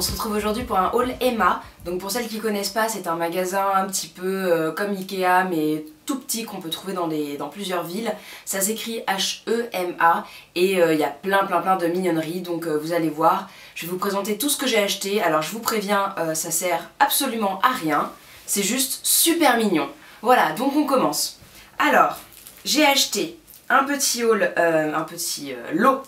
on se retrouve aujourd'hui pour un haul Emma. Donc pour celles qui connaissent pas, c'est un magasin un petit peu comme Ikea mais tout petit qu'on peut trouver dans plusieurs villes. Ça s'écrit H-E-M-A et il y a plein de mignonneries, donc vous allez voir. Je vais vous présenter tout ce que j'ai acheté. Alors je vous préviens, ça sert absolument à rien, c'est juste super mignon. Voilà, donc on commence. Alors, j'ai acheté un petit haul, lot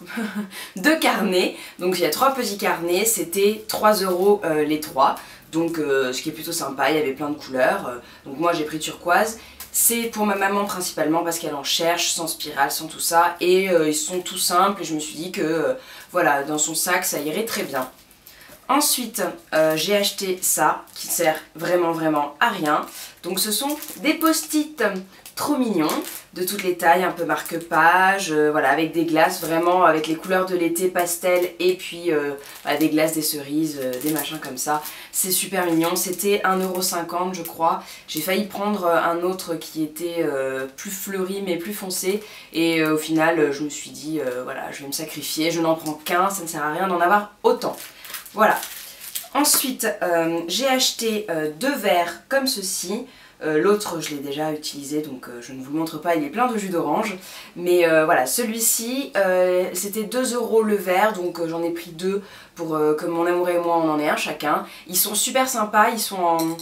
de carnets. Donc il y a 3 petits carnets, c'était 3 € les 3. Donc ce qui est plutôt sympa, il y avait plein de couleurs. Donc moi j'ai pris turquoise. C'est pour ma maman principalement parce qu'elle en cherche, sans spirale, sans tout ça. Et ils sont tout simples et je me suis dit que voilà, dans son sac ça irait très bien. Ensuite, j'ai acheté ça qui sert vraiment à rien. Donc ce sont des post-it trop mignons, de toutes les tailles, un peu marque-page, voilà, avec des glaces, vraiment avec les couleurs de l'été pastel et puis des glaces, des cerises, des machins comme ça. C'est super mignon, c'était 1,50 € je crois. J'ai failli prendre un autre qui était plus fleuri mais plus foncé et au final je me suis dit voilà, je vais me sacrifier, je n'en prends qu'un, ça ne sert à rien d'en avoir autant. Voilà. Ensuite, j'ai acheté 2 verres comme ceci. L'autre je l'ai déjà utilisé donc je ne vous le montre pas, il est plein de jus d'orange. Mais voilà, celui-ci c'était 2 € le verre, donc j'en ai pris 2 pour que mon amour et moi on en ait un chacun. Ils sont super sympas, ils sont en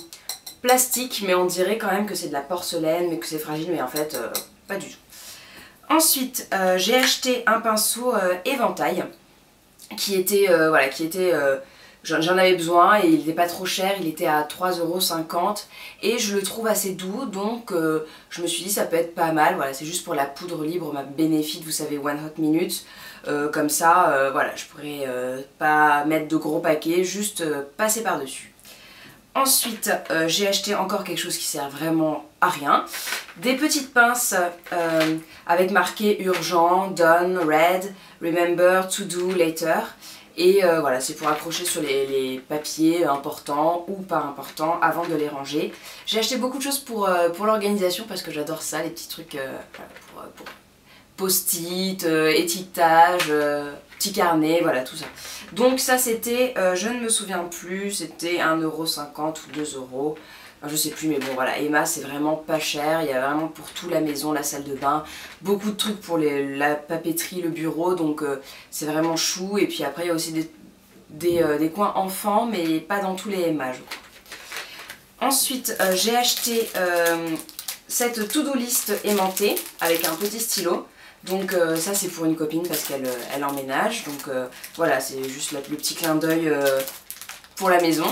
plastique mais on dirait quand même que c'est de la porcelaine, mais que c'est fragile, mais en fait pas du tout. Ensuite j'ai acheté un pinceau éventail qui était j'en avais besoin et il n'était pas trop cher, il était à 3,50 € et je le trouve assez doux, donc je me suis dit ça peut être pas mal. Voilà, c'est juste pour la poudre libre, ma Benefit, vous savez, One Hot Minute, comme ça voilà, je pourrais pas mettre de gros paquets, juste passer par dessus. Ensuite j'ai acheté encore quelque chose qui sert vraiment à rien, des petites pinces avec marqué urgent, done, red, remember, to do, later. Et voilà, c'est pour accrocher sur les papiers importants ou pas importants avant de les ranger. J'ai acheté beaucoup de choses pour l'organisation parce que j'adore ça, les petits trucs pour post-it, étiquetage, petits carnets, voilà tout ça. Donc ça c'était, je ne me souviens plus, c'était 1,50 € ou 2 €. Enfin, je sais plus, mais bon voilà, Emma c'est vraiment pas cher, il y a vraiment pour tout, la maison, la salle de bain, beaucoup de trucs pour la papeterie, le bureau, donc c'est vraiment chou. Et puis après il y a aussi des coins enfants, mais pas dans tous les Emma je crois. Ensuite j'ai acheté cette to-do list aimantée avec un petit stylo. Donc ça c'est pour une copine parce qu'elle emménage, donc voilà, c'est juste le petit clin d'œil pour la maison.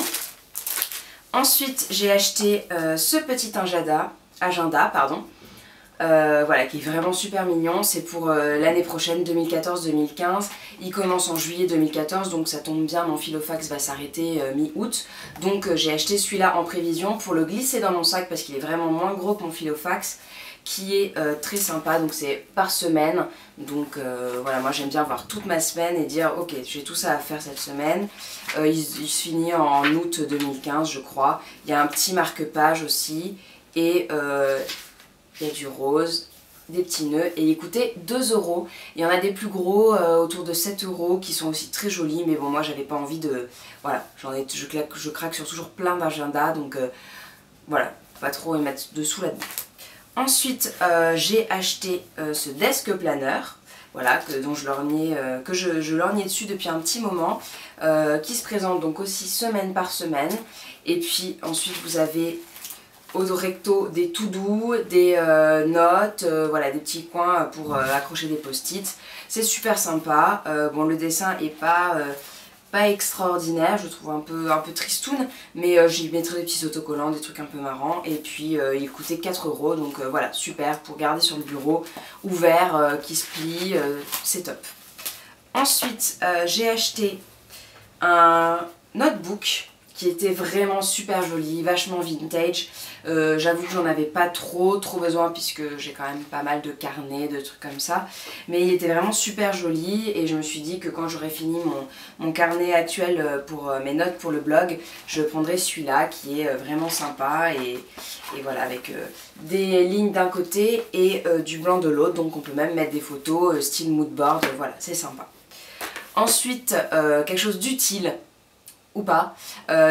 Ensuite j'ai acheté ce petit agenda, voilà, qui est vraiment super mignon. C'est pour l'année prochaine, 2014-2015. Il commence en juillet 2014, donc ça tombe bien, mon Filofax va s'arrêter mi-août. Donc j'ai acheté celui-là en prévision pour le glisser dans mon sac parce qu'il est vraiment moins gros que mon Filofax, qui est très sympa. Donc c'est par semaine, donc voilà, moi j'aime bien avoir toute ma semaine et dire ok, j'ai tout ça à faire cette semaine. Il se finit en août 2015 je crois. Il y a un petit marque-page aussi et il y a du rose, des petits nœuds et il coûtait 2 €. Il y en a des plus gros autour de 7 € qui sont aussi très jolis, mais bon moi j'avais pas envie de... Voilà, je craque sur toujours plein d'agendas, donc voilà, pas trop y mettre de sous là-dedans. Ensuite j'ai acheté ce desk planner, voilà, dont je lorgnais dessus depuis un petit moment, qui se présente donc aussi semaine par semaine. Et puis ensuite vous avez au recto des to-do, des notes, voilà, des petits coins pour accrocher des post-it. C'est super sympa. Bon, le dessin est pas extraordinaire, je trouve un peu tristoun, mais j'y mettrai des petits autocollants, des trucs un peu marrants. Et puis il coûtait 4 €, donc voilà, super pour garder sur le bureau, ouvert, qui se plie, c'est top. Ensuite j'ai acheté un notebook qui était vraiment super joli, vachement vintage. J'avoue que j'en avais pas trop besoin puisque j'ai quand même pas mal de carnets, de trucs comme ça. Mais il était vraiment super joli et je me suis dit que quand j'aurais fini mon carnet actuel pour mes notes pour le blog, je prendrais celui-là qui est vraiment sympa et voilà, avec des lignes d'un côté et du blanc de l'autre. Donc on peut même mettre des photos style mood board, voilà, c'est sympa. Ensuite, quelque chose d'utile ou pas.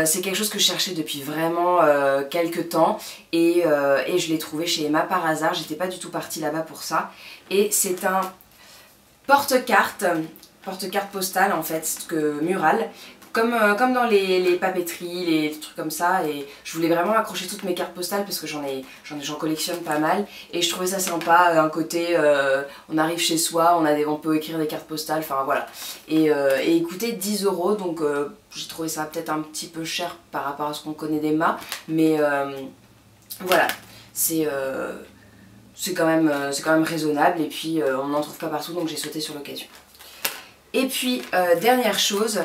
C'est quelque chose que je cherchais depuis vraiment quelques temps et je l'ai trouvé chez Emma par hasard, j'étais pas du tout partie là-bas pour ça. Et c'est un porte-carte postale en fait, mural. Comme dans les papeteries, les trucs comme ça, et je voulais vraiment accrocher toutes mes cartes postales parce que j'en collectionne pas mal et je trouvais ça sympa, un côté on arrive chez soi, on peut écrire des cartes postales, enfin voilà. Et il coûtait 10 € donc j'ai trouvé ça peut-être un petit peu cher par rapport à ce qu'on connaît d'Emma, mais voilà, c'est quand même raisonnable et puis on n'en trouve pas partout donc j'ai sauté sur l'occasion. Et puis dernière chose,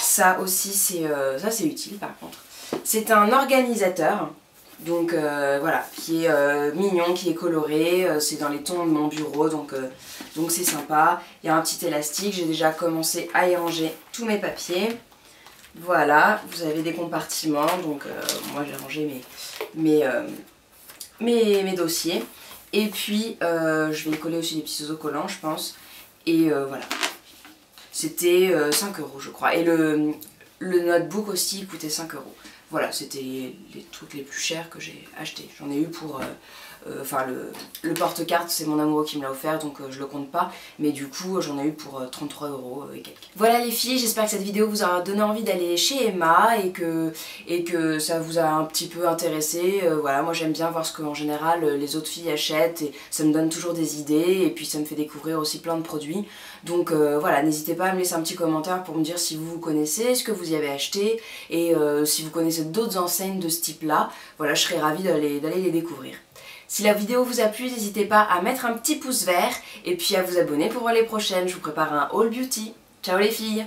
ça aussi c'est utile par contre, c'est un organisateur, donc voilà, qui est mignon, qui est coloré, c'est dans les tons de mon bureau, donc c'est sympa. Il y a un petit élastique, j'ai déjà commencé à y ranger tous mes papiers. Voilà, vous avez des compartiments, donc moi j'ai rangé mes dossiers. Et puis je vais y coller aussi des petits autocollants je pense, et voilà. C'était 5 € je crois. Et le notebook aussi coûtait 5 €. Voilà, c'était les trucs les plus chers que j'ai achetés. J'en ai eu pour... Enfin, le porte-carte, c'est mon amoureux qui me l'a offert, donc je le compte pas. Mais du coup, j'en ai eu pour 33 € et quelques. Voilà les filles, j'espère que cette vidéo vous aura donné envie d'aller chez Emma et que ça vous a un petit peu intéressé. Voilà, moi j'aime bien voir ce que en général les autres filles achètent et ça me donne toujours des idées et puis ça me fait découvrir aussi plein de produits. Donc voilà, n'hésitez pas à me laisser un petit commentaire pour me dire si vous connaissez, ce que vous y avez acheté et si vous connaissez d'autres enseignes de ce type là. Voilà, je serais ravie d'aller les découvrir. Si la vidéo vous a plu, n'hésitez pas à mettre un petit pouce vert et puis à vous abonner pour voir les prochaines. Je vous prépare un haul beauty. Ciao les filles!